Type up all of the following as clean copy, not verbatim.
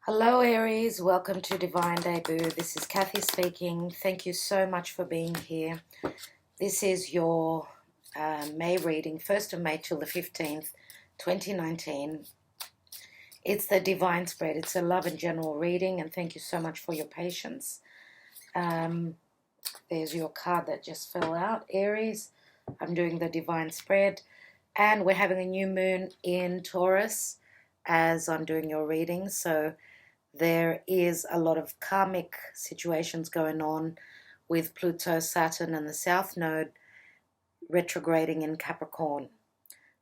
Hello Aries, welcome to Divine Debut. This is Kathy speaking. Thank you so much for being here. This is your May reading, 1st of May till the 15th, 2019. It's the Divine Spread. It's a love and general reading, and thank you so much for your patience. There's your card that just fell out, Aries. I'm doing the Divine Spread, and we're having a new moon in Taurus as I'm doing your reading, so there is a lot of karmic situations going on with Pluto, Saturn, and the South Node retrograding in Capricorn.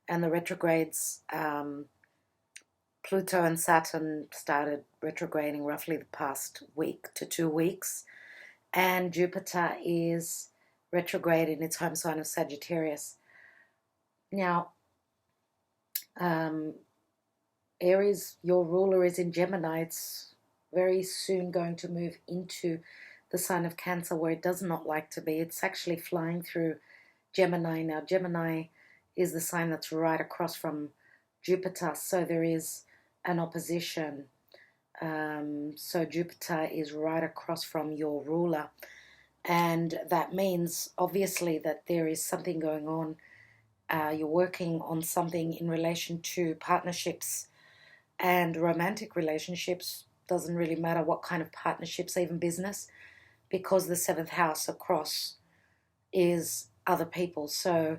And the retrogrades, Pluto and Saturn started retrograding roughly the past week to 2 weeks. And Jupiter is retrograde in its home sign of Sagittarius. Now, Aries, your ruler is in Gemini. It's very soon going to move into the sign of Cancer, where it does not like to be. It's actually flying through Gemini now. Gemini is the sign that's right across from Jupiter, so there is an opposition. So Jupiter is right across from your ruler, and that means obviously that there is something going on. You're working on something in relation to partnerships and romantic relationships. Doesn't really matter what kind of partnerships, even business, because the 7th house across is other people. So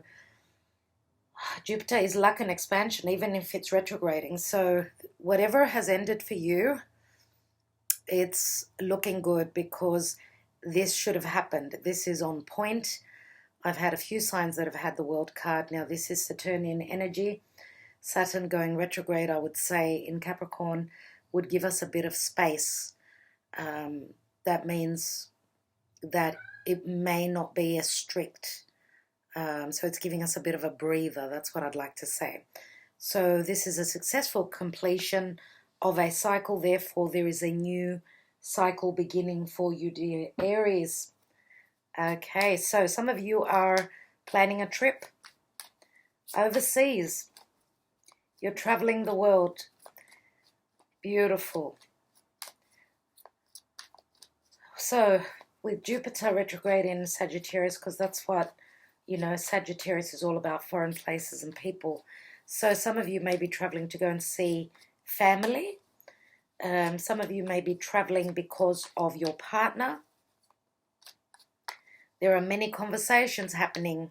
Jupiter is luck and expansion, even if it's retrograding. So whatever has ended for you, it's looking good, because this should have happened. This is on point. I've had a few signs that have had the World card. Now this is Saturnian energy. Saturn going retrograde, I would say, in Capricorn would give us a bit of space. That means that it may not be as strict. So it's giving us a bit of a breather. That's what I'd like to say. So this is a successful completion of a cycle. Therefore, there is a new cycle beginning for you, dear Aries. Okay, so some of you are planning a trip overseas. You're traveling the world. Beautiful. So with Jupiter retrograde in Sagittarius, because that's what, Sagittarius is all about, foreign places and people. So some of you may be traveling to go and see family. Some of you may be traveling because of your partner. There are many conversations happening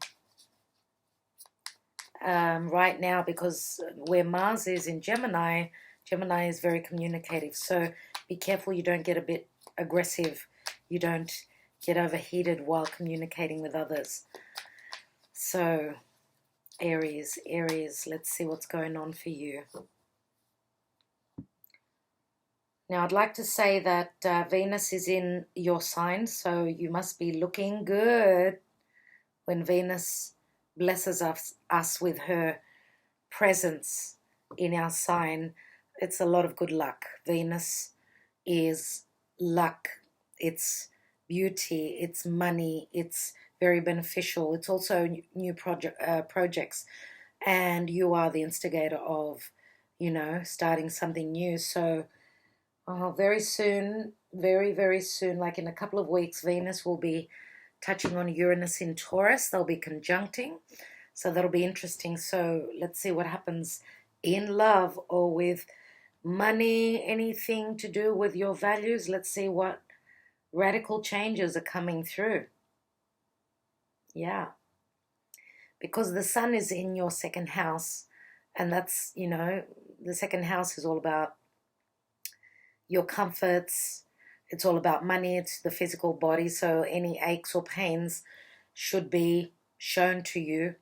right now, because where Mars is in Gemini, Gemini is very communicative. So be careful you don't get a bit aggressive. You don't get overheated while communicating with others. So Aries, let's see what's going on for you. Now I'd like to say that Venus is in your sign, so you must be looking good when Venus blesses us with her presence in our sign. It's a lot of good luck. Venus is luck. It's beauty. It's money. It's very beneficial. It's also new projects. And you are the instigator of, starting something new. So very soon, very, very soon, like in a couple of weeks, Venus will be touching on Uranus in Taurus. They'll be conjuncting. So that'll be interesting. So let's see what happens in love or with money, anything to do with your values. Let's see what radical changes are coming through. Yeah. Because the sun is in your 2nd house, and that's, the 2nd house is all about your comforts. It's all about money. It's the physical body. So any aches or pains should be shown to you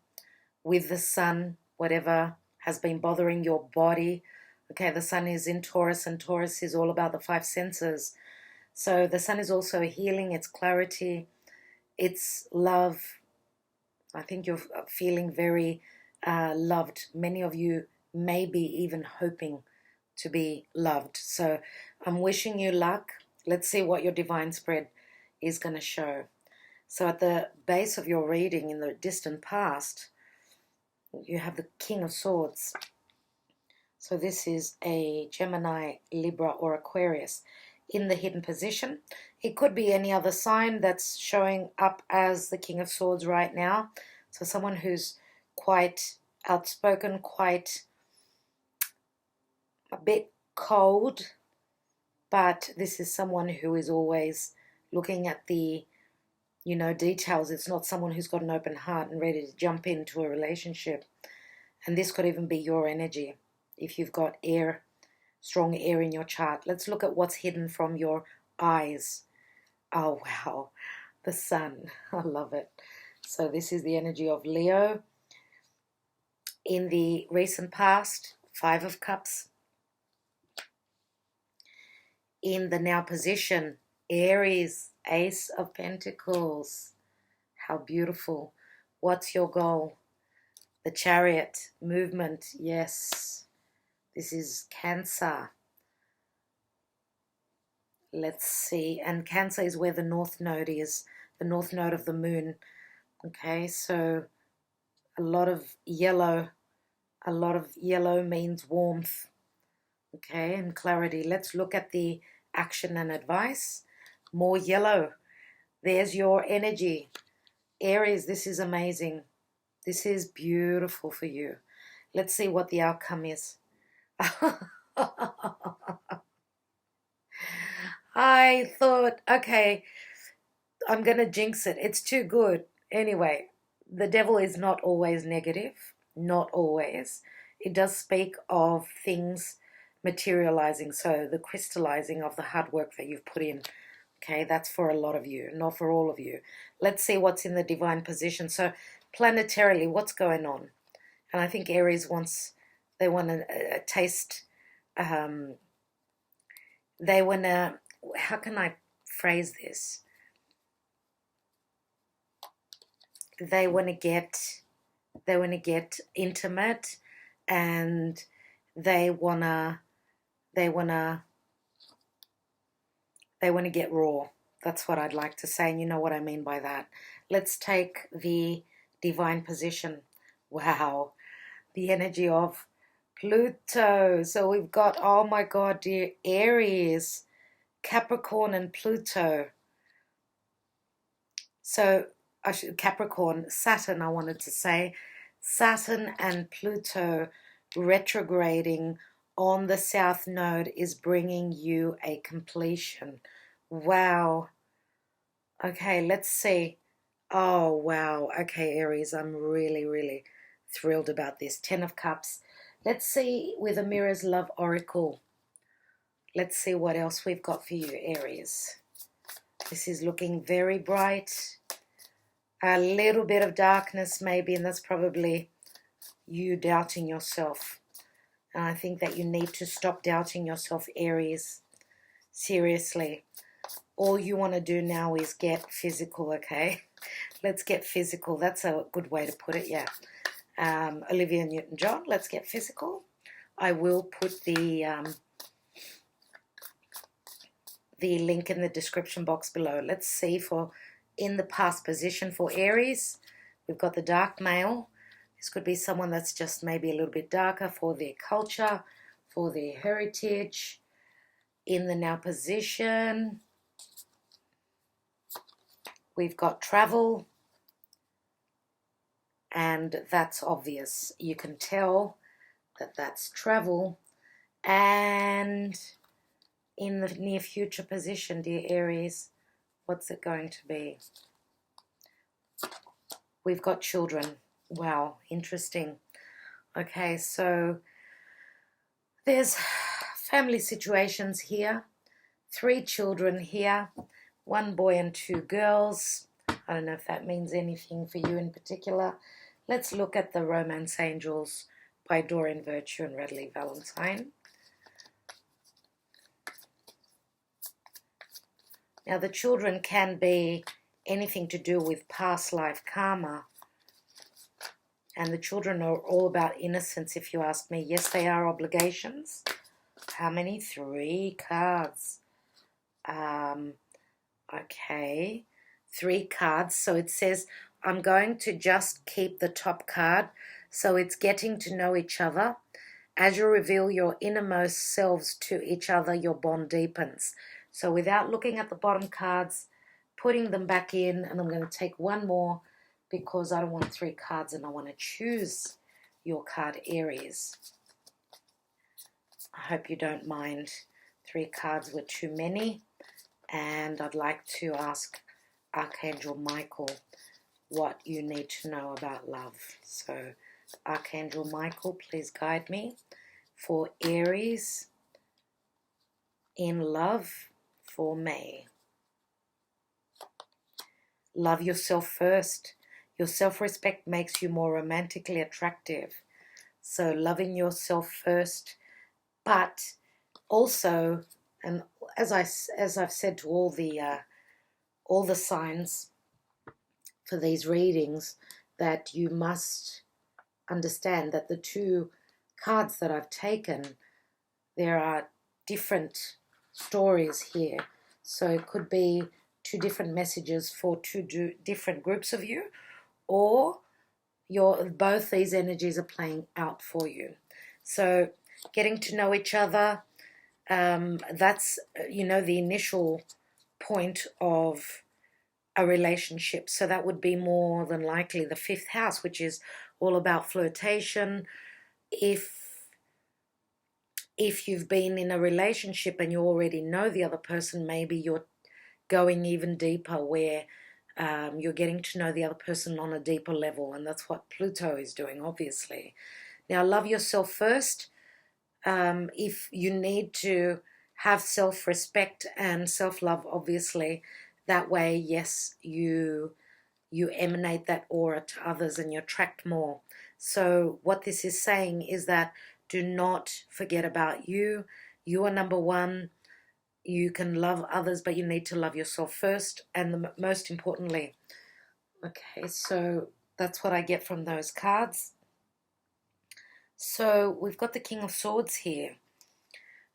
with the sun, whatever has been bothering your body. Okay, the sun is in Taurus, and Taurus is all about the 5 senses. So the sun is also healing. It's clarity. It's love. I think you're feeling very loved. Many of you may be even hoping to be loved. So I'm wishing you luck. Let's see what your divine spread is going to show. So at the base of your reading in the distant past, you have the King of Swords. So this is a Gemini, Libra, or Aquarius in the hidden position. It could be any other sign that's showing up as the King of Swords right now. So someone who's quite outspoken, quite a bit cold, but this is someone who is always looking at the, details. It's not someone who's got an open heart and ready to jump into a relationship. And this could even be your energy if you've got air, strong air in your chart. Let's look at what's hidden from your eyes. Oh, wow. The sun. I love it. So this is the energy of Leo. In the recent past, 5 of Cups. In the now position, Aries, Ace of Pentacles. How beautiful. What's your goal? The Chariot, movement, yes. This is Cancer. Let's see. And Cancer is where the North Node is, the North Node of the Moon. Okay, so a lot of yellow. A lot of yellow means warmth. Okay, and clarity. Let's look at the action and advice. More yellow. There's your energy. Aries, this is amazing. This is beautiful for you. Let's see what the outcome is. I thought, okay, I'm going to jinx it. It's too good. Anyway, the devil is not always negative. Not always. It does speak of things materializing. So the crystallizing of the hard work that you've put in. Okay, that's for a lot of you, not for all of you. Let's see what's in the divine position. So planetarily, what's going on? And I think Aries they want a taste, they want to, how can I phrase this? They want to get intimate, and they want to get raw. That's what I'd like to say, and you know what I mean by that. Let's take the divine position. Wow, the energy of Pluto. So we've got, oh my God, dear, Aries, Capricorn, and Pluto. So Capricorn, Saturn, I wanted to say. Saturn and Pluto retrograding on the South Node is bringing you a completion. Wow. Okay, let's see. Oh, wow. Okay, Aries, I'm really, really thrilled about this. 10 of Cups. Let's see with a Mirror's Love Oracle. Let's see what else we've got for you, Aries. This is looking very bright. A little bit of darkness maybe, and that's probably you doubting yourself. And I think that you need to stop doubting yourself, Aries. Seriously. All you want to do now is get physical, okay? Let's get physical. That's a good way to put it, yeah. Olivia Newton-John, let's get physical. I will put the link in the description box below. Let's see for in the past position for Aries. We've got the dark male. This could be someone that's just maybe a little bit darker for their culture, for their heritage. In the now position, we've got travel, and that's obvious. You can tell that that's travel. And in the near future position, dear Aries, what's it going to be? We've got children. Wow, interesting. Okay, so there's family situations here. 3 children here. 1 boy and 2 girls. I don't know if that means anything for you in particular. Let's look at the Romance Angels by Doreen Virtue and Radleigh Valentine. Now, the children can be anything to do with past life karma. And the children are all about innocence, if you ask me. Yes, they are obligations. How many? 3 cards. Okay. 3 cards. So it says, I'm going to just keep the top card. So it's getting to know each other. As you reveal your innermost selves to each other, your bond deepens. So without looking at the bottom cards, putting them back in, and I'm going to take one more because I don't want 3 cards and I want to choose your card, Aries. I hope you don't mind. 3 cards were too many. And I'd like to ask Archangel Michael what you need to know about love. So, Archangel Michael, please guide me for Aries in love for May. Love yourself first. Your self-respect makes you more romantically attractive. So, loving yourself first, but also, and as I've said to all the signs for these readings, that you must understand that the 2 cards that I've taken, there are different stories here. So it could be 2 different messages for 2 different groups of you, or both these energies are playing out for you. So getting to know each other, that's, the initial point of a relationship. So that would be more than likely the 5th house, which is all about flirtation. If you've been in a relationship and you already know the other person, maybe you're going even deeper, where you're getting to know the other person on a deeper level, and that's what Pluto is doing, obviously. Now, love yourself first. If you need to have self-respect and self-love, obviously, that way, yes, you emanate that aura to others and you attract more. So what this is saying is that do not forget about you. You are number one. You can love others, but you need to love yourself first. And most importantly, okay, so that's what I get from those cards. So we've got the King of Swords here.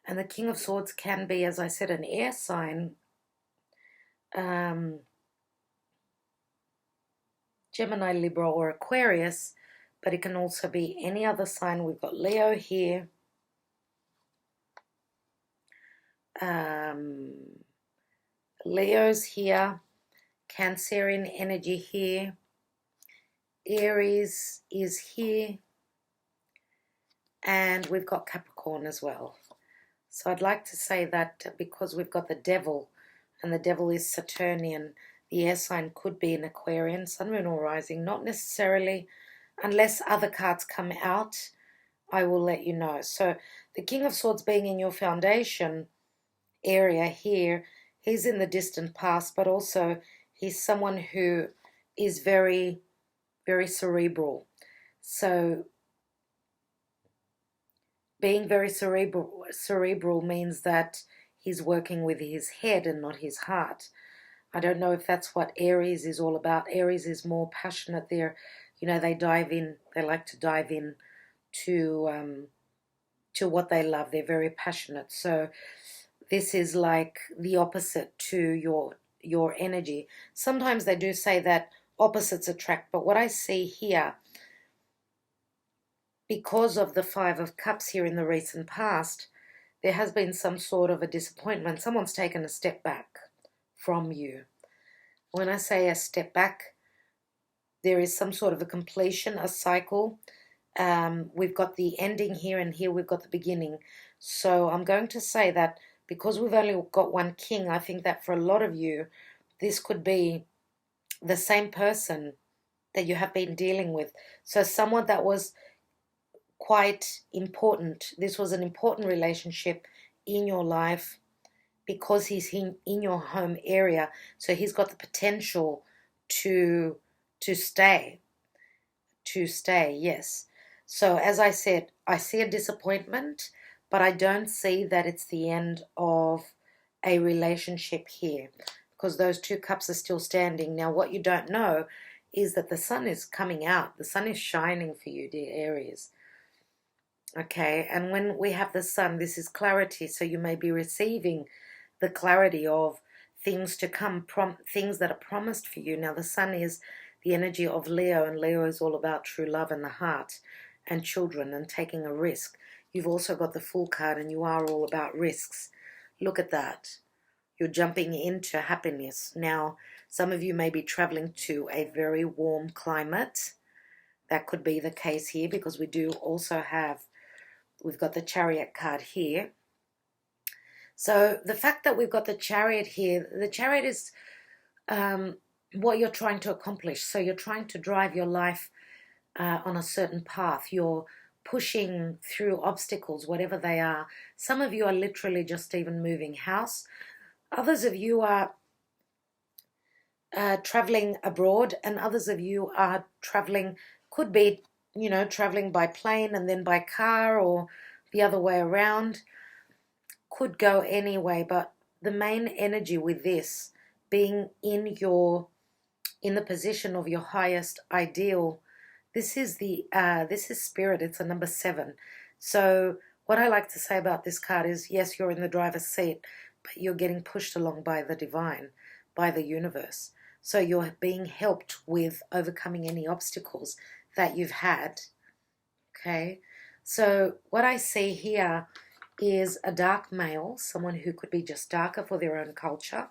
And the King of Swords can be, as I said, an air sign. Gemini, Libra, or Aquarius, but it can also be any other sign. We've got Leo here. Leo's here. Cancerian energy here. Aries is here. And we've got Capricorn as well. So I'd like to say that because we've got the Devil, and the Devil is Saturnian, the air sign could be an Aquarian, Sun, Moon, or Rising. Not necessarily, unless other cards come out, I will let you know. So the King of Swords being in your foundation area here, he's in the distant past, but also he's someone who is very, very cerebral. So being very cerebral means that he's working with his head and not his heart. I don't know if that's what Aries is all about. Aries is more passionate. They dive in. They like to dive in to what they love. They're very passionate. So this is like the opposite to your energy. Sometimes they do say that opposites attract, but what I see here, because of the 5 of Cups here in the recent past, there has been some sort of a disappointment. Someone's taken a step back from you. When I say a step back, there is some sort of a completion, a cycle. We've got the ending here, and here we've got the beginning. So I'm going to say that because we've only got one king, I think that for a lot of you, this could be the same person that you have been dealing with. So someone that was quite important. This was an important relationship in your life because he's in your home area. So he's got the potential to stay. To stay, yes. So as I said, I see a disappointment, but I don't see that it's the end of a relationship here, because those 2 cups are still standing. Now, what you don't know is that the sun is coming out. The sun is shining for you, dear Aries. Okay, and when we have the sun, this is clarity. So you may be receiving the clarity of things to come, things that are promised for you. Now, the sun is the energy of Leo, and Leo is all about true love and the heart. and children and taking a risk. You've also got the Fool card, and you are all about risks. Look at that. You're jumping into happiness. Now, some of you may be traveling to a very warm climate. That could be the case here, because we do also have, we've got the Chariot card here. So the fact that we've got the Chariot here, the Chariot is what you're trying to accomplish. So you're trying to drive your life on a certain path. You're pushing through obstacles, whatever they are. Some of you are literally just even moving house. Others of you are traveling abroad, and others of you are traveling, could be, you know, traveling by plane and then by car, or the other way around. Could go anyway, but the main energy with this being in the position of your highest ideal, this is spirit. It's a number 7. So what I like to say about this card is, yes, you're in the driver's seat, but you're getting pushed along by the divine, by the universe. So you're being helped with overcoming any obstacles that you've had. Okay, so what I see here is a dark male, someone who could be just darker for their own culture.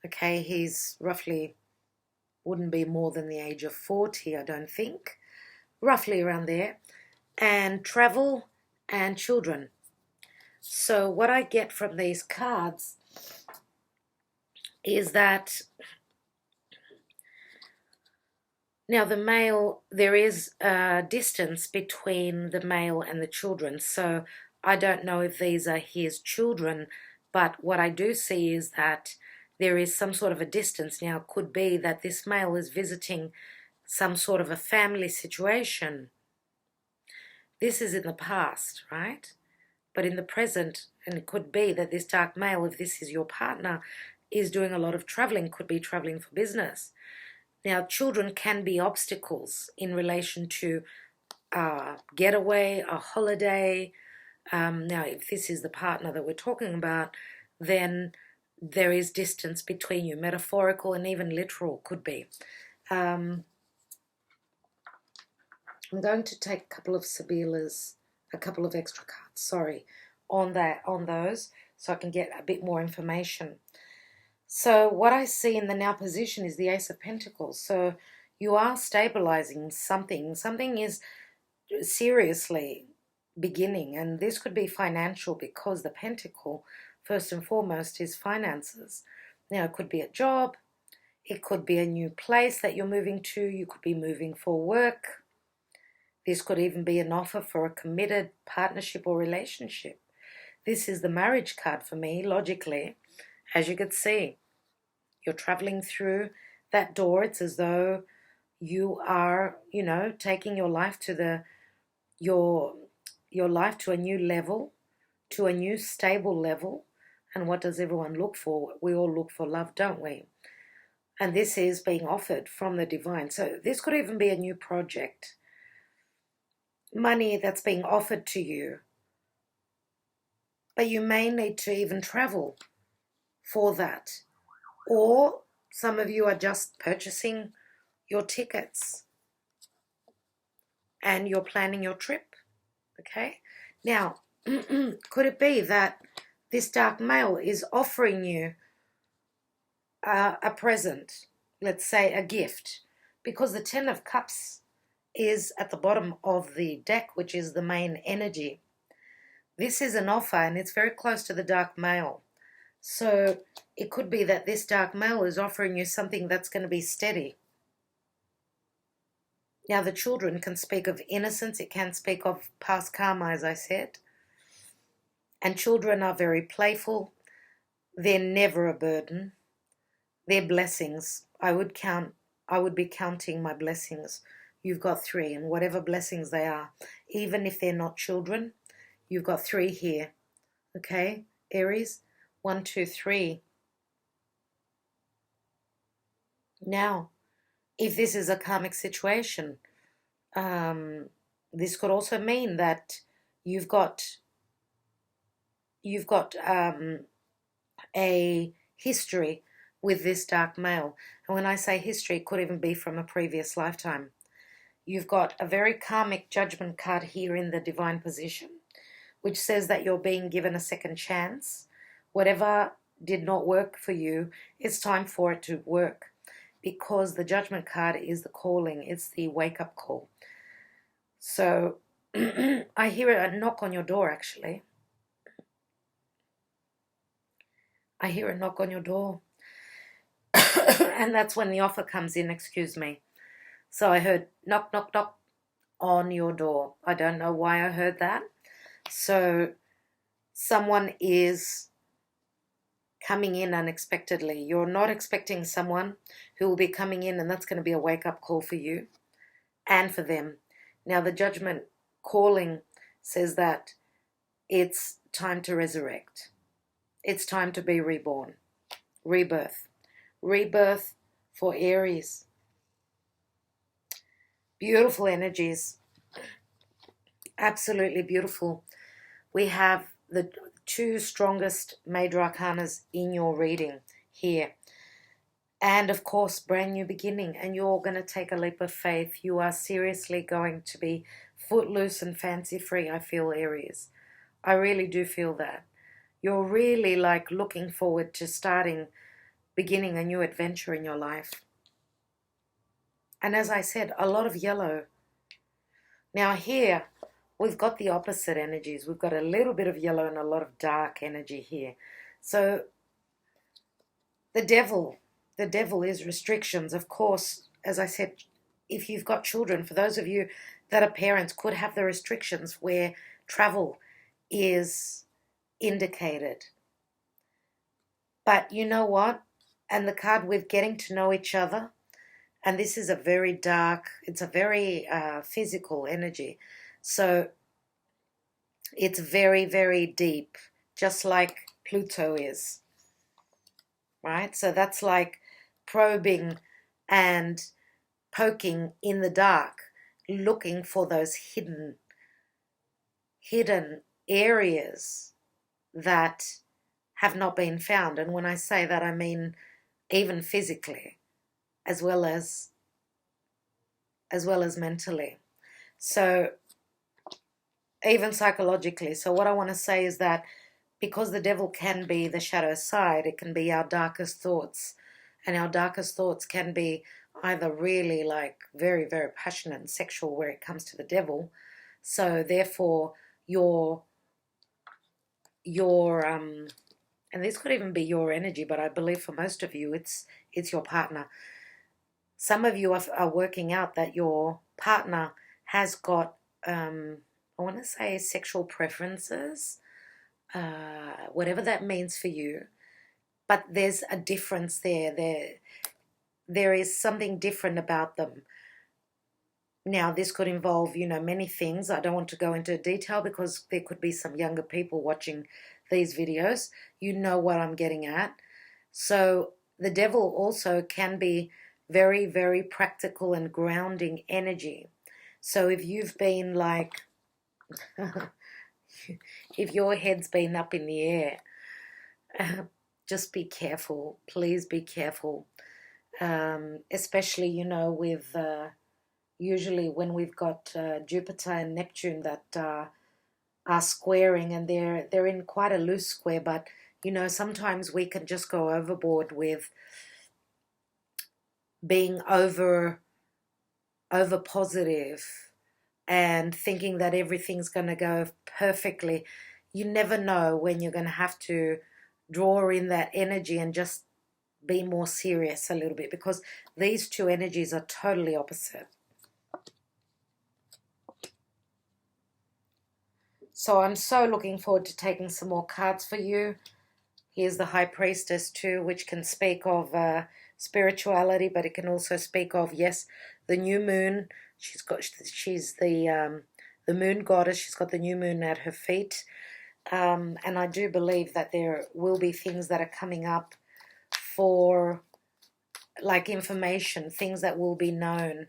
Okay, he's roughly, wouldn't be more than the age of 40, I don't think. Roughly around there. And travel and children. So what I get from these cards is that now the male, there is a distance between the male and the children. So I don't know if these are his children, but what I do see is that there is some sort of a distance. Now, it could be that this male is visiting some sort of a family situation. This is in the past, right? But in the present, and it could be that this dark male, if this is your partner, is doing a lot of traveling, could be traveling for business. Now, children can be obstacles in relation to a getaway, a holiday. Now, if this is the partner that we're talking about, then there is distance between you, metaphorical and even literal could be. I'm going to take a couple of Sybillas, a couple of extra cards, sorry, on those, so I can get a bit more information. So what I see in the now position is the Ace of Pentacles. So you are stabilizing something. Something is seriously beginning, and this could be financial, because the Pentacle, first and foremost, is finances. Now, it could be a job. It could be a new place that you're moving to. You could be moving for work. This could even be an offer for a committed partnership or relationship. This is the marriage card for me, logically. As you could see, you're traveling through that door. It's as though you are, you know, taking your life to your life to a new level, to a new stable level. And what does everyone look for? We all look for love, don't we? And this is being offered from the divine. So this could even be a new project. Money that's being offered to you. But you may need to even travel for that. Or some of you are just purchasing your tickets and you're planning your trip. Okay? Now, could it be that this dark male is offering you a present, let's say a gift, because the 10 of Cups is at the bottom of the deck, which is the main energy. This is an offer, and it's very close to the dark male. So it could be that this dark male is offering you something that's going to be steady. Now, the children can speak of innocence. It can speak of past karma, as I said. And children are very playful. They're never a burden. They're blessings. I would be counting my blessings. You've got 3, and whatever blessings they are, even if they're not children, you've got 3 here. Okay, Aries? 1, 2, 3. Now, if this is a karmic situation, this could also mean that you've got a history with this dark male. And when I say history, it could even be from a previous lifetime. you've got a very karmic judgment card here in the divine position, which says that you're being given a second chance. Whatever did not work for you, it's time for it to work, because the judgment card is the calling. It's the wake-up call. So I hear a knock on your door, actually. I hear a knock on your door. And that's when the offer comes in, excuse me. So I heard knock, knock, knock on your door. I don't know why I heard that. So someone is coming in unexpectedly. You're not expecting someone who will be coming in, and that's going to be a wake-up call for you and for them. Now, the judgment calling says that it's time to resurrect. It's time to be reborn. Rebirth. Rebirth for Aries. Beautiful energies. Absolutely beautiful. We have the two strongest major arcanas in your reading here. And of course, brand new beginning. And you're going to take a leap of faith. You are seriously going to be footloose and fancy free, I feel, Aries. I really do feel that. You're really like looking forward to beginning a new adventure in your life. And as I said, a lot of yellow. Now here, we've got the opposite energies. We've got a little bit of yellow and a lot of dark energy here. So the devil is restrictions. Of course, as I said, if you've got children, for those of you that are parents, could have the restrictions where travel is indicated. But you know what? And the card with getting to know each other, and this is a very dark, it's a very physical energy. So it's very, very deep, just like Pluto is, right? So that's like probing and poking in the dark, looking for those hidden areas that have not been found. And when I say that, I mean even physically, as well as mentally. So even psychologically. So what I want to say is that because the devil can be the shadow side, it can be our darkest thoughts. And our darkest thoughts can be either really like very, very passionate and sexual where it comes to the devil. So therefore and this could even be your energy, but I believe for most of you it's your partner. Some of you are working out that your partner has got I want to say sexual preferences, whatever that means for you. But there's a difference there. There is something different about them. Now, this could involve, many things. I don't want to go into detail because there could be some younger people watching these videos. You know what I'm getting at. So the devil also can be very, very practical and grounding energy. So if you've been like, if your head's been up in the air, just be careful. Please be careful. Especially, with usually when we've got Jupiter and Neptune that are squaring, and they're in quite a loose square, but sometimes we can just go overboard with being over positive and thinking that everything's going to go perfectly. You never know when you're going to have to draw in that energy and just be more serious a little bit, because these two energies are totally opposite. So I'm so looking forward to taking some more cards for you. Here's the High Priestess too, which can speak of spirituality, but it can also speak of, yes, the new moon. She's the moon goddess. She's got the new moon at her feet. And I do believe that there will be things that are coming up for like information, things that will be known,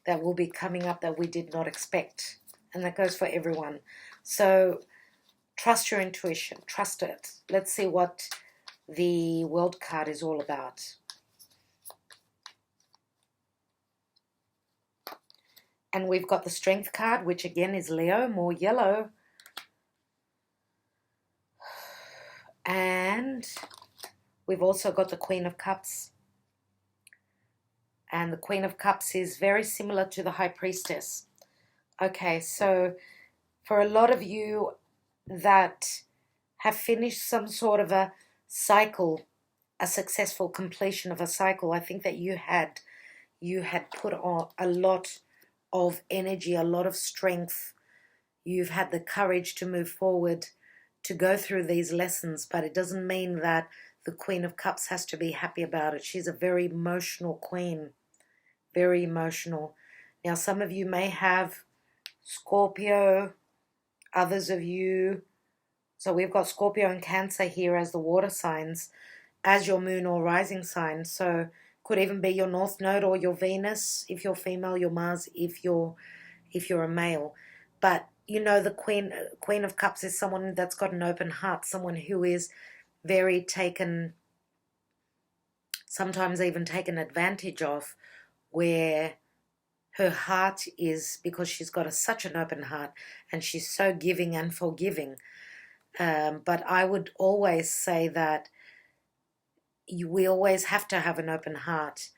that will be coming up that we did not expect. And that goes for everyone. So trust your intuition, trust it. Let's see what the World card is all about. And we've got the Strength card, which again is Leo, more yellow. And we've also got the Queen of Cups. And the Queen of Cups is very similar to the High Priestess. Okay, so for a lot of you that have finished some sort of a cycle, a successful completion of a cycle, I think that you had put on a lot of energy, a lot of strength. You've had the courage to move forward, to go through these lessons, but it doesn't mean that the Queen of Cups has to be happy about it. She's a very emotional queen, very emotional. Now, some of you may have Scorpio, others of you, so we've got Scorpio and Cancer here as the water signs, as your moon or rising sign. So could even be your North Node or your Venus if you're female, your Mars if you're a male. But you know, the Queen of Cups is someone that's got an open heart, someone who is very taken, sometimes even taken advantage of, where her heart is, because she's got such an open heart and she's so giving and forgiving. But I would always say that we always have to have an open heart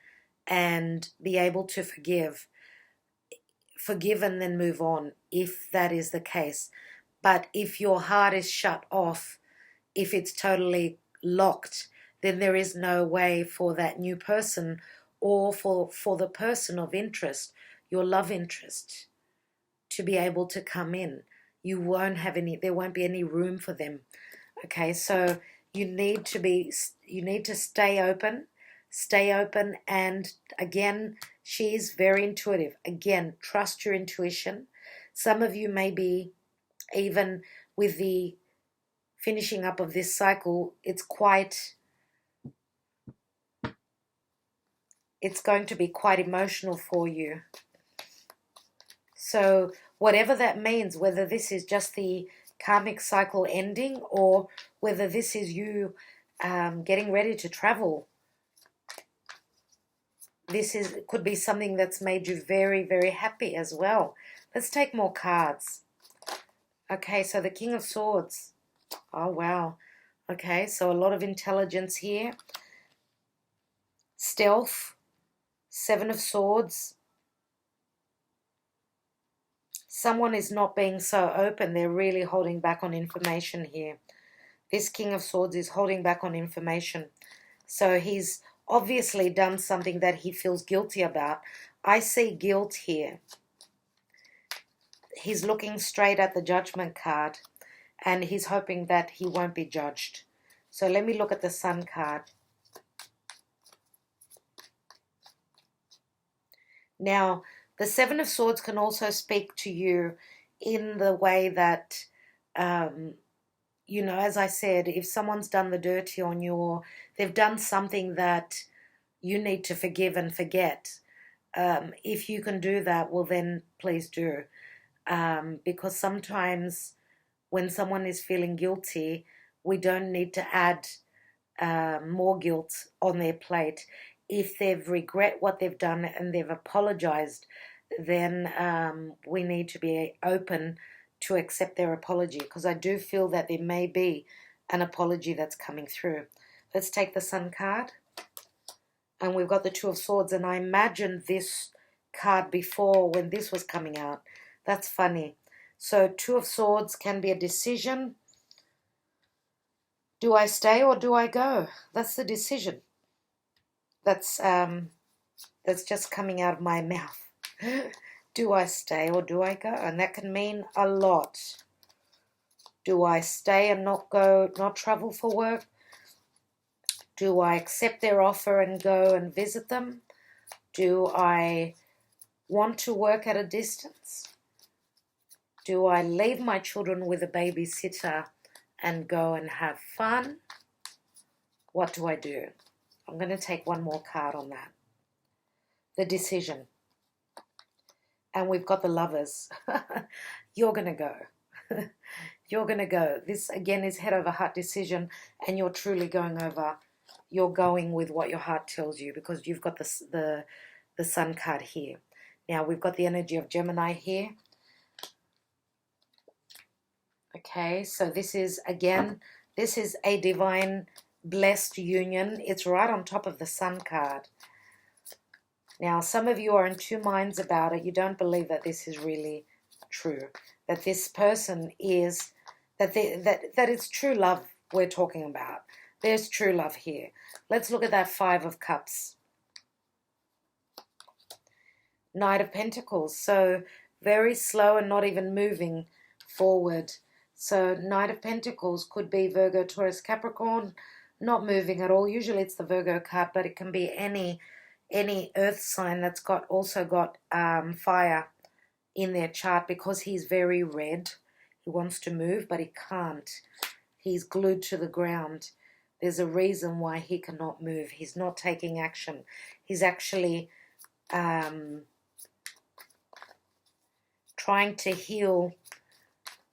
and be able to forgive and then move on, if that is the case. But if your heart is shut off, if it's totally locked, then there is no way for that new person or for the person of interest, your love interest, to be able to come in. There won't be any room for them. Okay, so you need to stay open, and again, she's very intuitive. Again, trust your intuition. Some of you may be, even with the finishing up of this cycle, it's going to be quite emotional for you. So whatever that means, whether this is just the karmic cycle ending or whether this is you getting ready to travel, could be something that's made you very, very happy as well. Let's take more cards. Okay, so the King of Swords. Oh, wow. Okay, so a lot of intelligence here. Stealth. Seven of Swords. Someone is not being so open. They're really holding back on information here. This King of Swords is holding back on information. So he's obviously done something that he feels guilty about. I see guilt here. He's looking straight at the Judgment card and he's hoping that he won't be judged. So let me look at the Sun card. Now, the Seven of Swords can also speak to you in the way that, you know, as I said, if someone's done the dirty on you or they've done something that you need to forgive and forget, if you can do that, well then please do. Because sometimes when someone is feeling guilty, we don't need to add more guilt on their plate. If they've regret what they've done and they've apologized, then we need to be open to accept their apology, because I do feel that there may be an apology that's coming through. Let's take the Sun card. And we've got the Two of Swords, and I imagined this card before when this was coming out. That's funny. So Two of Swords can be a decision. Do I stay or do I go? That's the decision. That's just coming out of my mouth. Do I stay or do I go? And that can mean a lot. Do I stay and not travel for work? Do I accept their offer and go and visit them? Do I want to work at a distance? Do I leave my children with a babysitter and go and have fun? What do I do? I'm going to take one more card on that. The decision. And we've got the Lovers. You're going to go. You're going to go. This, again, is head over heart decision, and you're truly going over. You're going with what your heart tells you, because you've got the Sun card here. Now we've got the energy of Gemini here. Okay, so this is, again, this is a divine blessed union. It's right on top of the Sun card. Now, some of you are in two minds about it. You don't believe that this is really true, that this person is, that it's true love we're talking about. There's true love here. Let's look at that Five of Cups. Knight of Pentacles. So very slow and not even moving forward. So Knight of Pentacles could be Virgo, Taurus, Capricorn, not moving at all. Usually it's the Virgo card, but it can be any earth sign that's also got fire in their chart, because he's very red. He wants to move, but he can't. He's glued to the ground. There's a reason why he cannot move. He's not taking action. He's actually trying to heal.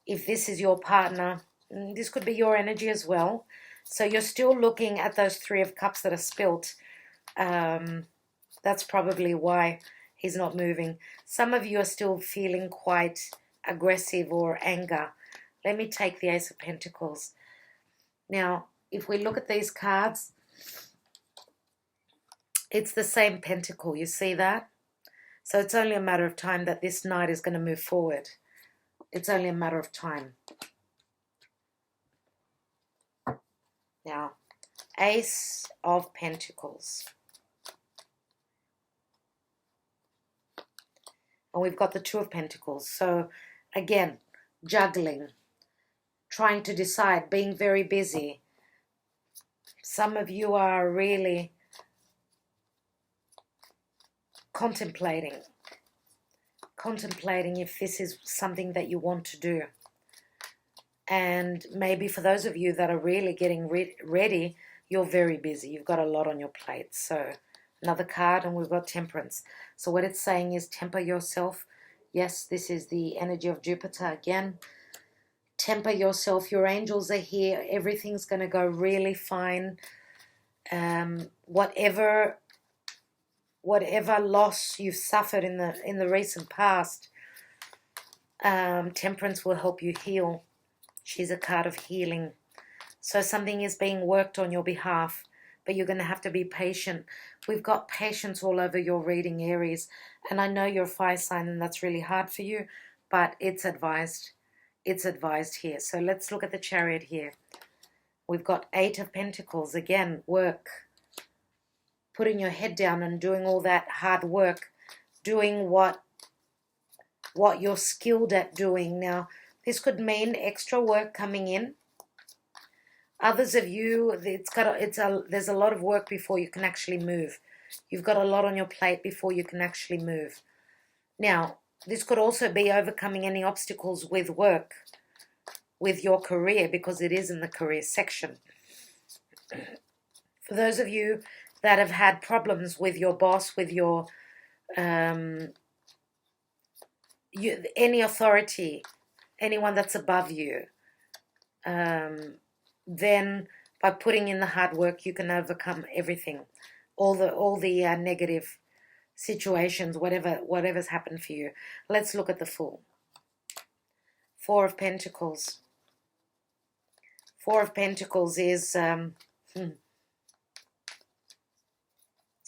If this is your partner, this could be your energy as well. So you're still looking at those Three of Cups that are spilt. That's probably why he's not moving. Some of you are still feeling quite aggressive or anger. Let me take the Ace of Pentacles. Now, if we look at these cards, it's the same pentacle. You see that? So it's only a matter of time that this knight is going to move forward. It's only a matter of time. Now, Ace of Pentacles. And we've got the Two of Pentacles. So, again, juggling, trying to decide, being very busy. Some of you are really contemplating if this is something that you want to do. And maybe for those of you that are really getting ready, you're very busy. You've got a lot on your plate. So another card, and we've got Temperance. So what it's saying is temper yourself. Yes, this is the energy of Jupiter again. Temper yourself. Your angels are here. Everything's going to go really fine. Whatever loss you've suffered in the recent past, Temperance will help you heal. She's a card of healing. So something is being worked on your behalf, but you're going to have to be patient. We've got patience all over your reading, Aries. And I know you're a fire sign and that's really hard for you, but it's advised. It's advised here. So let's look at the Chariot here. We've got Eight of Pentacles. Again, work. Putting your head down and doing all that hard work. Doing what you're skilled at doing. Now, this could mean extra work coming in. Others of you, there's a lot of work before you can actually move. You've got a lot on your plate before you can actually move. Now, this could also be overcoming any obstacles with work, with your career, because it is in the career section. For those of you that have had problems with your boss, with your any authority, anyone that's above you, then by putting in the hard work, you can overcome everything, all the negative situations, whatever's happened for you. Let's look at the Fool. Four of Pentacles. Four of Pentacles is so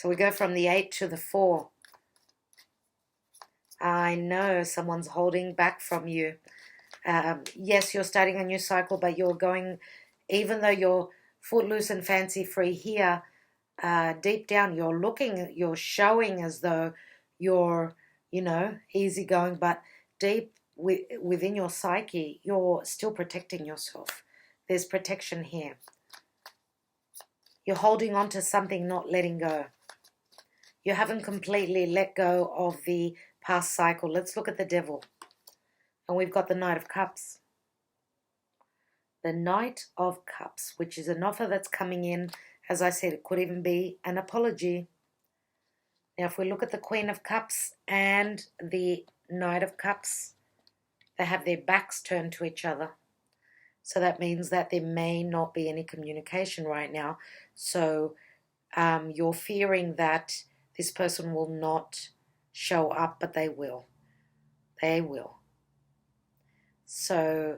we go from the 8 to the 4. I know someone's holding back from you. Yes, you're starting a new cycle, but you're going, even though you're footloose and fancy free here, deep down you're showing as though you're, easygoing, but deep within your psyche, you're still protecting yourself. There's protection here. You're holding on to something, not letting go. You haven't completely let go of the past cycle. Let's look at the Devil. And we've got the Knight of Cups. The Knight of Cups, which is an offer that's coming in. As I said, it could even be an apology. Now, if we look at the Queen of Cups and the Knight of Cups, they have their backs turned to each other. So that means that there may not be any communication right now. So you're fearing that this person will not show up, but they will. They will. So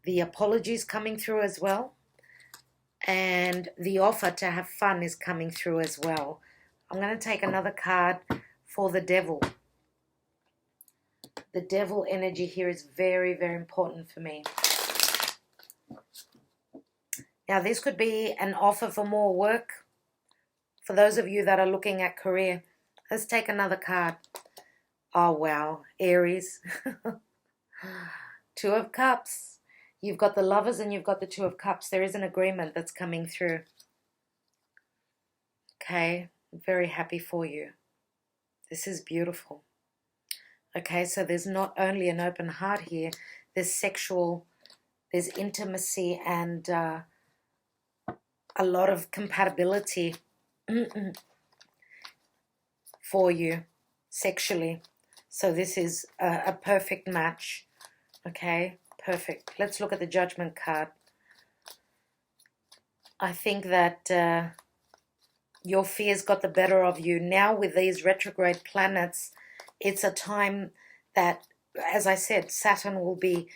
the apology is coming through as well. And the offer to have fun is coming through as well. I'm going to take another card for the devil. The devil energy here is very, very important for me. Now, this could be an offer for more work. For those of you that are looking at career, let's take another card. Oh, wow. Aries. Two of Cups. You've got the Lovers and you've got the Two of Cups. There is an agreement that's coming through. Okay. I'm very happy for you. This is beautiful. Okay, so there's not only an open heart here. There's sexual, there's intimacy and a lot of compatibility for you sexually. So this is a perfect match. Okay, perfect. Let's look at the Judgment card. I think that your fears got the better of you. Now with these retrograde planets, it's a time that, as I said, Saturn will be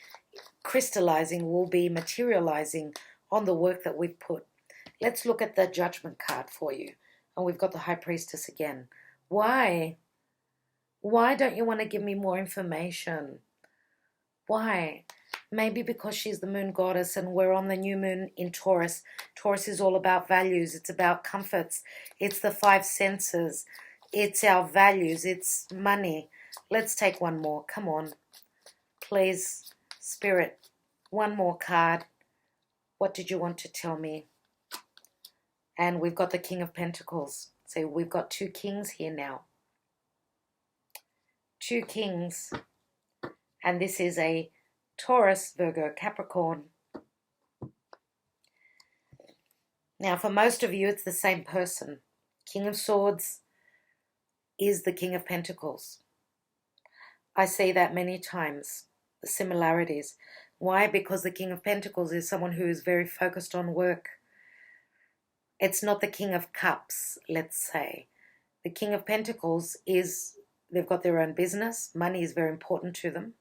crystallizing, will be materializing on the work that we've put. Let's look at the Judgment card for you. And we've got the High Priestess again. Why? Why don't you want to give me more information? Why? Maybe because she's the moon goddess and we're on the new moon in Taurus. Taurus is all about values. It's about comforts. It's the five senses. It's our values. It's money. Let's take one more. Come on. Please, Spirit. One more card. What did you want to tell me? And we've got the King of Pentacles. So we've got two kings here now. Two kings. And this is a Taurus, Virgo, Capricorn. Now, for most of you, it's the same person. King of Swords is the King of Pentacles. I see that many times, the similarities. Why? Because the King of Pentacles is someone who is very focused on work. It's not the King of Cups, let's say. The King of Pentacles is, they've got their own business. Money is very important to them.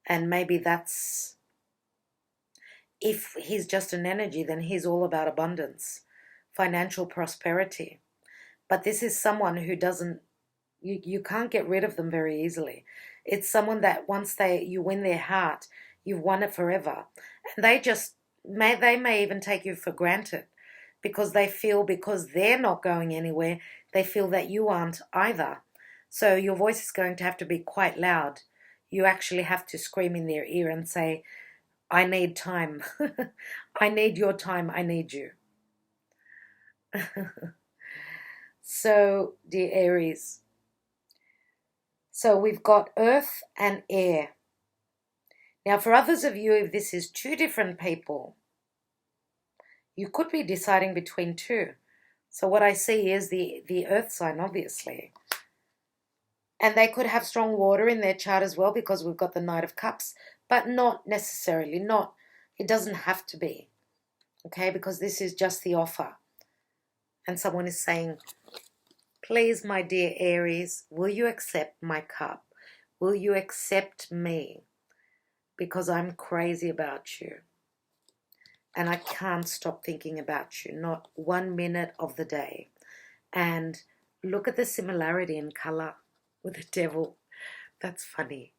And maybe that's, if he's just an energy, then he's all about abundance, financial prosperity. But this is someone who doesn't, you can't get rid of them very easily. It's someone that once you win their heart, you've won it forever. And they may even take you for granted because they feel, because they're not going anywhere, they feel that you aren't either. So your voice is going to have to be quite loud. You actually have to scream in their ear and say, I need time. I need your time. I need you. So, dear Aries, so we've got earth and air. Now, for others of you, if this is two different people, you could be deciding between two. So what I see is the earth sign, obviously. And they could have strong water in their chart as well because we've got the Knight of Cups, but not necessarily, it doesn't have to be, okay, because this is just the offer. And someone is saying, please, my dear Aries, will you accept my cup? Will you accept me? Because I'm crazy about you. And I can't stop thinking about you, not 1 minute of the day. And look at the similarity in color with the devil. That's funny.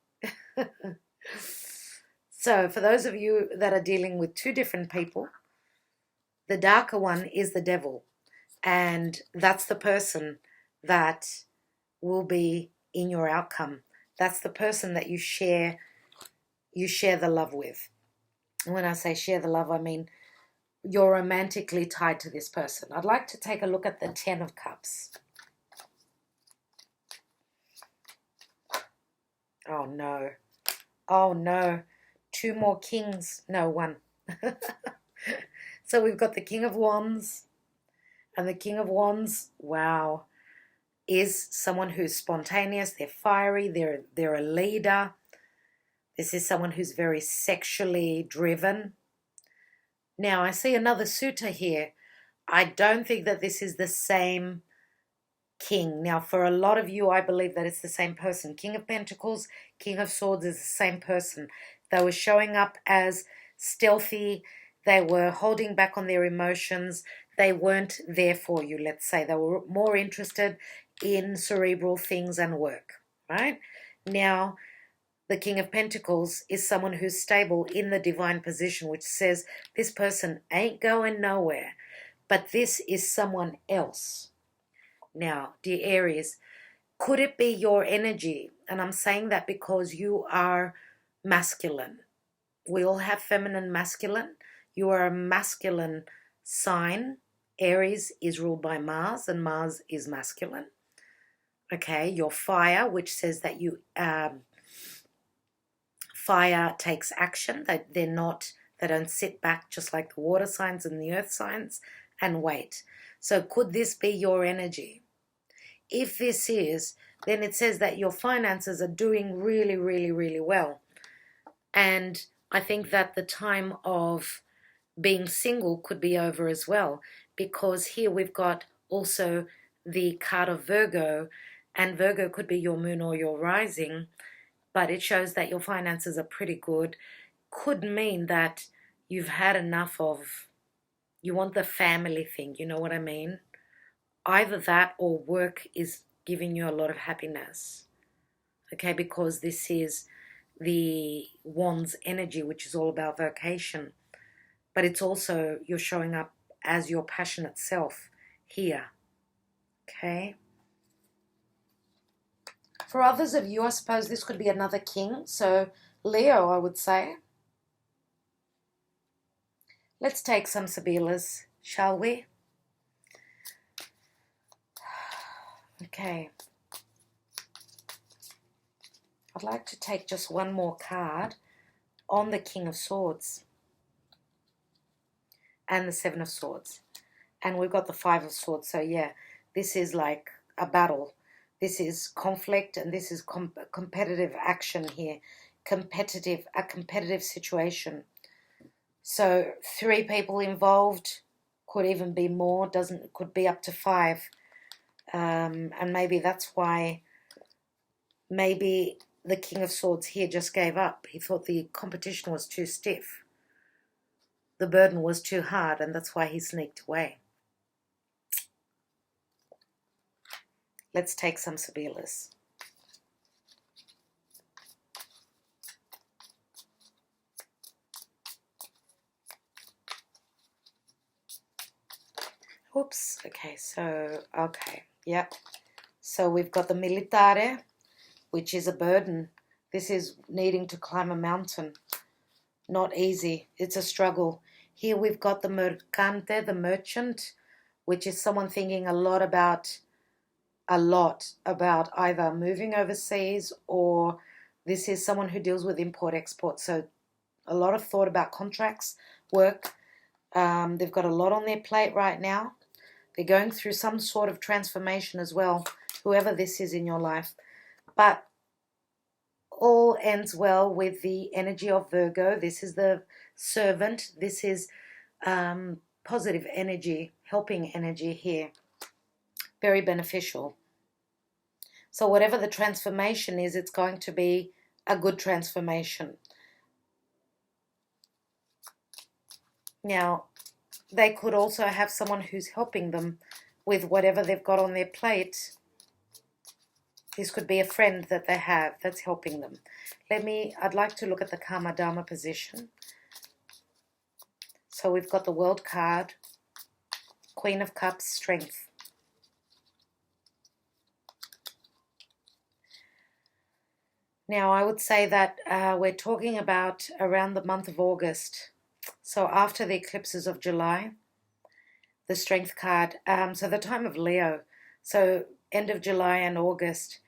So for those of you that are dealing with two different people, the darker one is the devil. And that's the person that will be in your outcome. That's the person that you share the love with. And when I say share the love, I mean you're romantically tied to this person. I'd like to take a look at the Ten of Cups. Oh, no. Oh, no. Two more kings. No, one. So we've got the King of Wands. And the King of Wands, wow, is someone who's spontaneous. They're fiery. They're a leader. This is someone who's very sexually driven. Now, I see another suitor here. I don't think that this is the same King. Now, for a lot of you, I believe that it's the same person. King of Pentacles, King of Swords is the same person. They were showing up as stealthy. They were holding back on their emotions. They weren't there for you, let's say. They were more interested in cerebral things and work, right? Now, the King of Pentacles is someone who's stable in the divine position, which says this person ain't going nowhere, but this is someone else. Now, dear Aries, could it be your energy? And I'm saying that because you are masculine. We all have feminine, masculine. You are a masculine sign. Aries is ruled by Mars, and Mars is masculine. Okay, your fire, which says that you fire takes action. They don't sit back just like the water signs and the earth signs and wait. So could this be your energy? If this is, then it says that your finances are doing really, really, really well. And I think that the time of being single could be over as well, because here we've got also the card of Virgo, and Virgo could be your moon or your rising, but it shows that your finances are pretty good. Could mean that you've had enough of, you want the family thing, you know what I mean? Either that or work is giving you a lot of happiness, okay, because this is the Wands energy, which is all about vocation, but it's also you're showing up as your passionate self here, okay? For others of you, I suppose this could be another king, so Leo, I would say. Let's take some Sibillas, shall we? Okay. I'd like to take just one more card on the King of Swords and the Seven of Swords. And we've got the Five of Swords. So yeah, this is like a battle. This is conflict, and this is competitive action here. A competitive situation. So 3 people involved, could even be more, could be up to 5. And maybe that's why maybe the King of Swords here just gave up. He thought the competition was too stiff. The burden was too hard, and that's why he sneaked away. Let's take some Sibillas. Oops, okay, yep. So we've got the Militare, which is a burden. This is needing to climb a mountain. Not easy. It's a struggle. Here we've got the Mercante, the merchant, which is someone thinking a lot about either moving overseas, or this is someone who deals with import-export. So a lot of thought about contracts, work. They've got a lot on their plate right now. They're going through some sort of transformation as well, whoever this is in your life. But all ends well with the energy of Virgo. This is the servant. This is positive energy, helping energy here. Very beneficial. So whatever the transformation is, it's going to be a good transformation. Now, they could also have someone who's helping them with whatever they've got on their plate. This could be a friend that they have that's helping them. I'd like to look at the Karma Dharma position. So we've got the World card, Queen of Cups, Strength. Now, I would say that we're talking about around the month of August. So after the eclipses of July, the Strength card. So the time of Leo. So end of July and August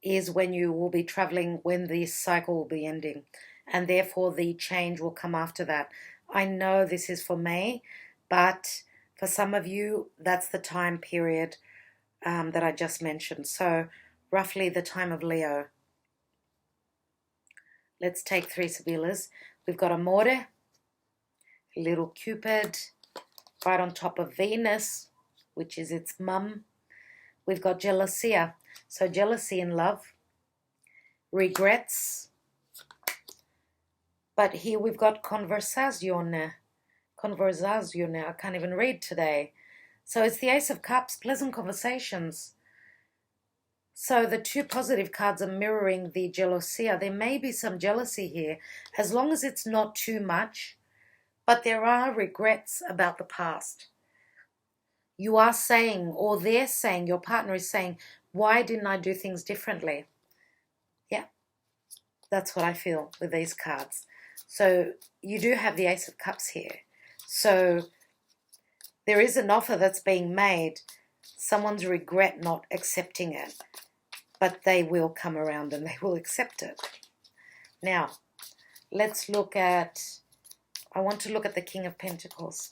is when you will be traveling, when the cycle will be ending. And therefore the change will come after that. I know this is for May, but for some of you, that's the time period that I just mentioned. So roughly the time of Leo. Let's take 3 Sibillas. We've got Amore, little Cupid, right on top of Venus, which is its mum. we've got jealousy. So jealousy in love, regrets. But here we've got conversazione. Conversazione. I can't even read today. So it's the Ace of Cups, pleasant conversations. So the two positive cards are mirroring the jealousy. There may be some jealousy here, as long as it's not too much. But there are regrets about the past. You are saying, or they're saying, your partner is saying, why didn't I do things differently? Yeah, that's what I feel with these cards. So you do have the Ace of Cups here. So there is an offer that's being made. Someone's regret not accepting it. But they will come around and they will accept it. Now, let's look at, I want to look at the King of Pentacles.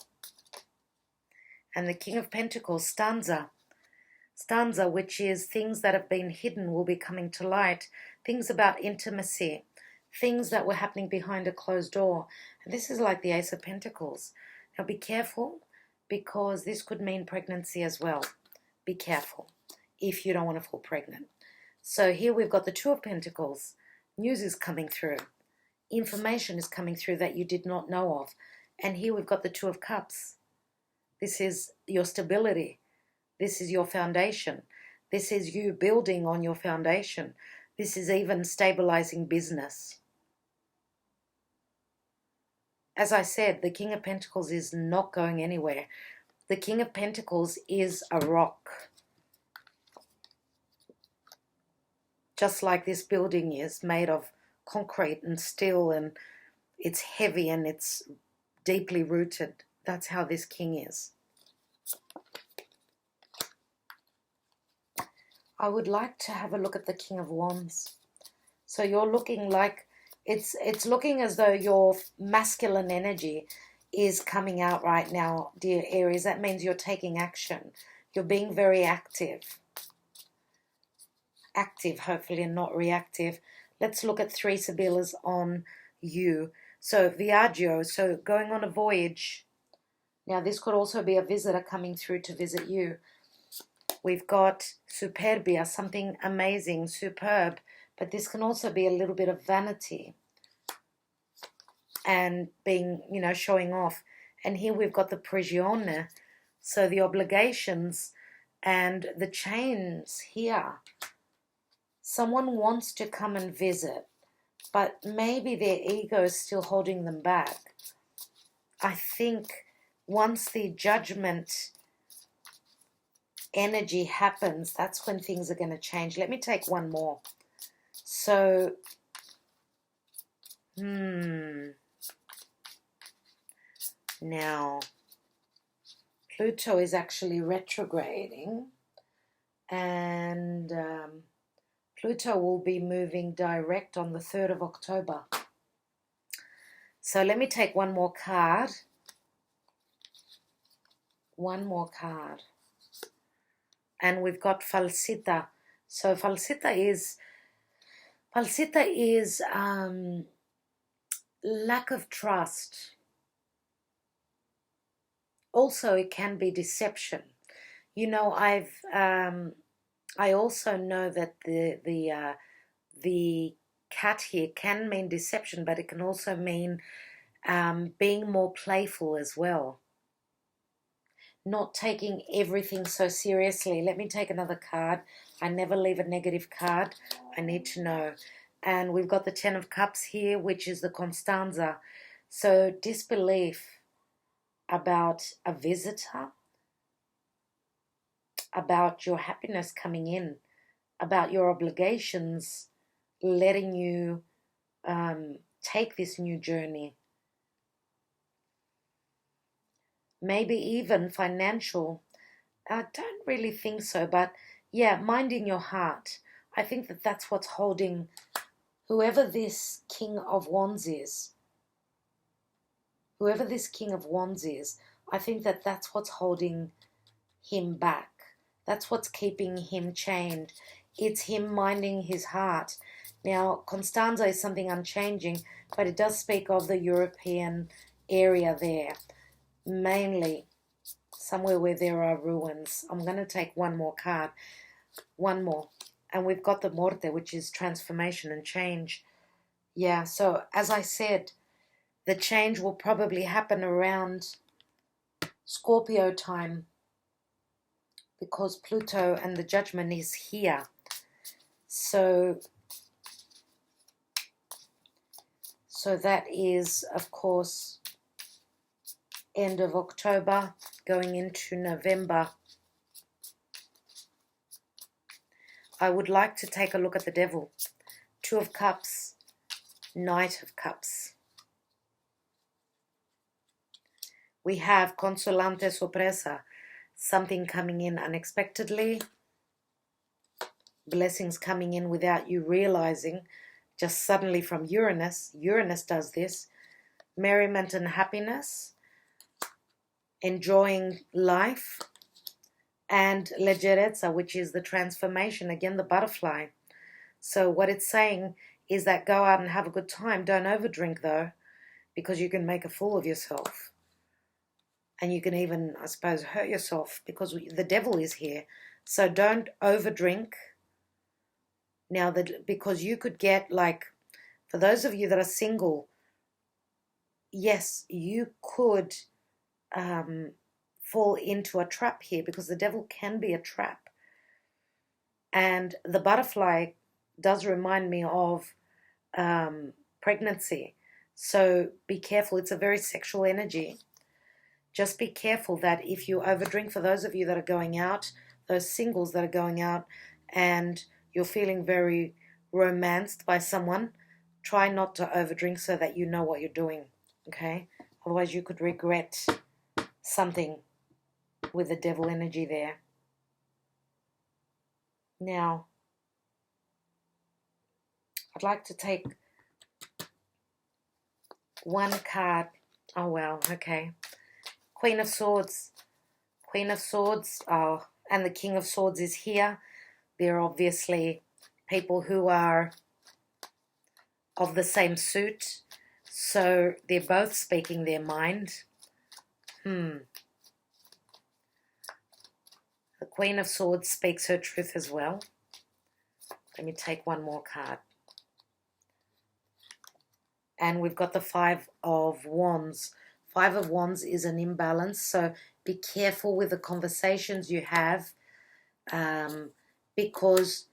And the King of Pentacles, stanza. Stanza, which is things that have been hidden will be coming to light. Things about intimacy. Things that were happening behind a closed door. And this is like the Ace of Pentacles. Now be careful, because this could mean pregnancy as well. Be careful if you don't want to fall pregnant. So here we've got the Two of Pentacles. News is coming through. Information is coming through that you did not know of. And here we've got the Two of Cups. This is your stability. This is your foundation. This is you building on your foundation. This is even stabilizing business. As I said, the King of Pentacles is not going anywhere. The King of Pentacles is a rock. Just like this building is made of concrete and steel, and it's heavy and it's deeply rooted. That's how this king is. I would like to have a look at the King of Wands. So you're looking like, it's looking as though your masculine energy is coming out right now, dear Aries. That means you're taking action. You're being very active. Active, hopefully, and not reactive. Let's look at 3 Sybillas on you. So Viaggio, so going on a voyage. Now this could also be a visitor coming through to visit you. We've got Superbia, something amazing, superb. But this can also be a little bit of vanity. And being, you know, showing off. And here we've got the Prigione. So the obligations and the chains here. Someone wants to come and visit, but maybe their ego is still holding them back. I think once the judgment energy happens, that's when things are going to change. Let me take one more. So, now, Pluto is actually retrograding, and Pluto will be moving direct on the 3rd of October. So let me take one more card. One more card. And we've got Falsità. So Falsità is lack of trust. Also, it can be deception. You know, I also know that the cat here can mean deception, but it can also mean being more playful as well. Not taking everything so seriously. Let me take another card. I never leave a negative card. I need to know. And we've got the 10 of Cups here, which is the Constanza. So disbelief about a visitor, about your happiness coming in, about your obligations letting you take this new journey. Maybe even financial. I don't really think so, but yeah, minding your heart. I think that that's what's holding whoever this King of Wands is. Whoever this King of Wands is, I think that that's what's holding him back. That's what's keeping him chained. It's him minding his heart. Now, Constanza is something unchanging, but it does speak of the European area there. Mainly somewhere where there are ruins. I'm going to take one more card. One more. And we've got the Morte, which is transformation and change. Yeah, so as I said, the change will probably happen around Scorpio time because Pluto and the judgment is here. So that is, of course, end of October, going into November. I would like to take a look at the devil. Two of Cups, Knight of Cups. We have Consolante Sorpresa, something coming in unexpectedly, blessings coming in without you realizing, just suddenly from Uranus. Uranus does this. Merriment and happiness, enjoying life, and leggerezza, which is the transformation, again the butterfly. So what it's saying is that go out and have a good time. Don't overdrink though, because you can make a fool of yourself. And you can even, I suppose, hurt yourself because the devil is here. So don't overdrink. Now, because you could get, like, for those of you that are single, yes, you could fall into a trap here because the devil can be a trap. And the butterfly does remind me of pregnancy. So be careful. It's a very sexual energy. Just be careful that if you overdrink, for those of you that are going out, those singles that are going out and you're feeling very romanced by someone, try not to overdrink so that you know what you're doing, okay? Otherwise you could regret something with the devil energy there. Now, I'd like to take one card. Oh, well, okay. Queen of Swords. Queen of Swords, oh, and the King of Swords is here. They're obviously people who are of the same suit. So they're both speaking their mind. The Queen of Swords speaks her truth as well. Let me take one more card. And we've got the Five of Wands. Five of Wands is an imbalance, so be careful with the conversations you have because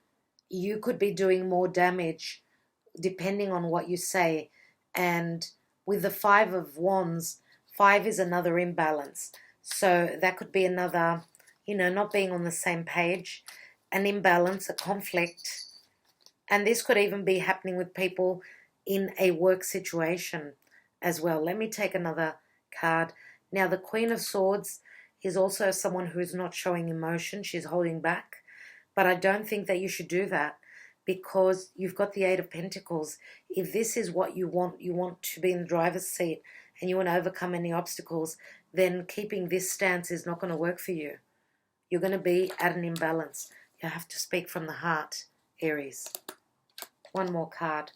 you could be doing more damage depending on what you say. And with the Five of Wands, 5 is another imbalance. So that could be another, not being on the same page, an imbalance, a conflict. And this could even be happening with people in a work situation as well. Let me take another card. Now, the Queen of Swords is also someone who is not showing emotion. She's holding back. But I don't think that you should do that because you've got the Eight of Pentacles. If this is what you want to be in the driver's seat and you want to overcome any obstacles, then keeping this stance is not going to work for you. You're going to be at an imbalance. You have to speak from the heart, Aries. One more card.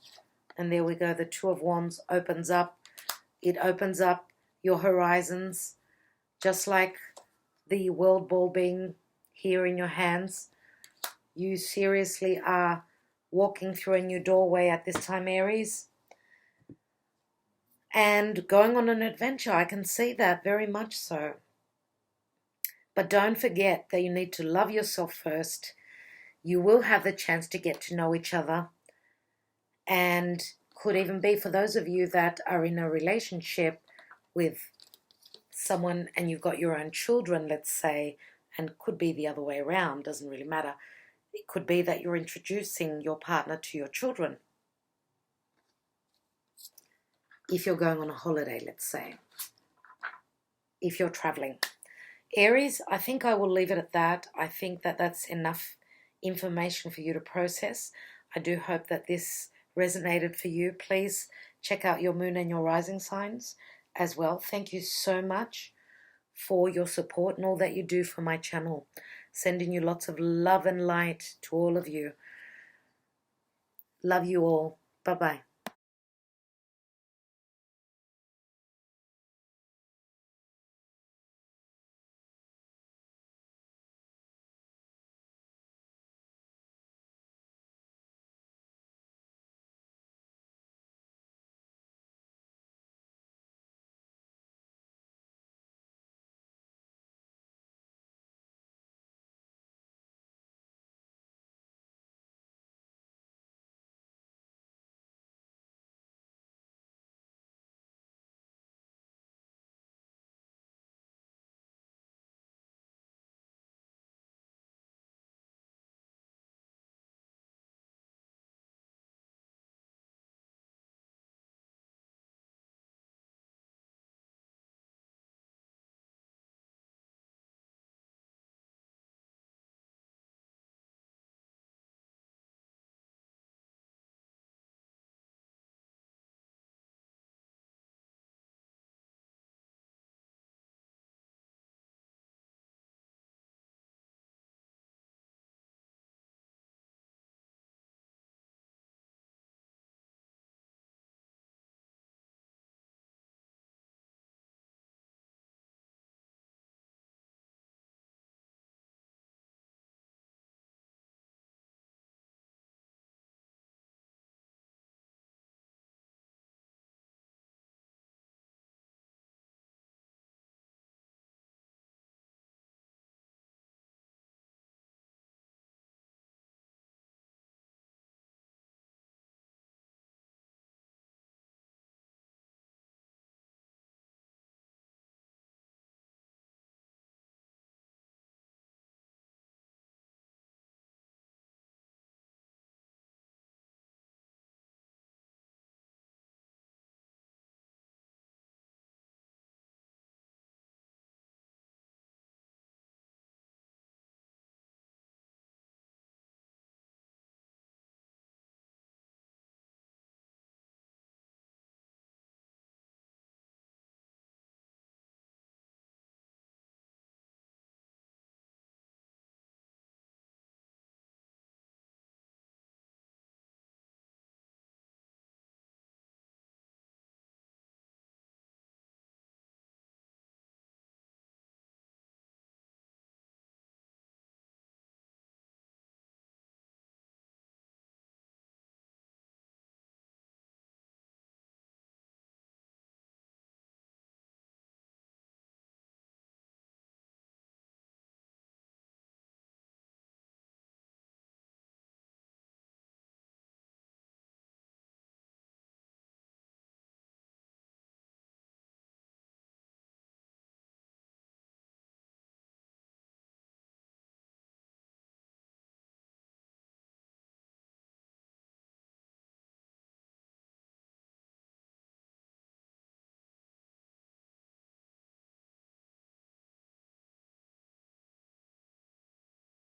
And there we go. The Two of Wands opens up. It opens up your horizons, just like the world ball being here in your hands. You seriously are walking through a new doorway at this time, Aries. And going on an adventure, I can see that very much so. But don't forget that you need to love yourself first. You will have the chance to get to know each other. And could even be for those of you that are in a relationship with someone and you've got your own children, let's say, and could be the other way around, doesn't really matter. It could be that you're introducing your partner to your children. If you're going on a holiday, let's say. If you're traveling. Aries, I think I will leave it at that. I think that that's enough information for you to process. I do hope that this resonated for you. Please check out your moon and your rising signs as well. Thank you so much for your support and all that you do for my channel. Sending you lots of love and light to all of you. Love you all. Bye-bye.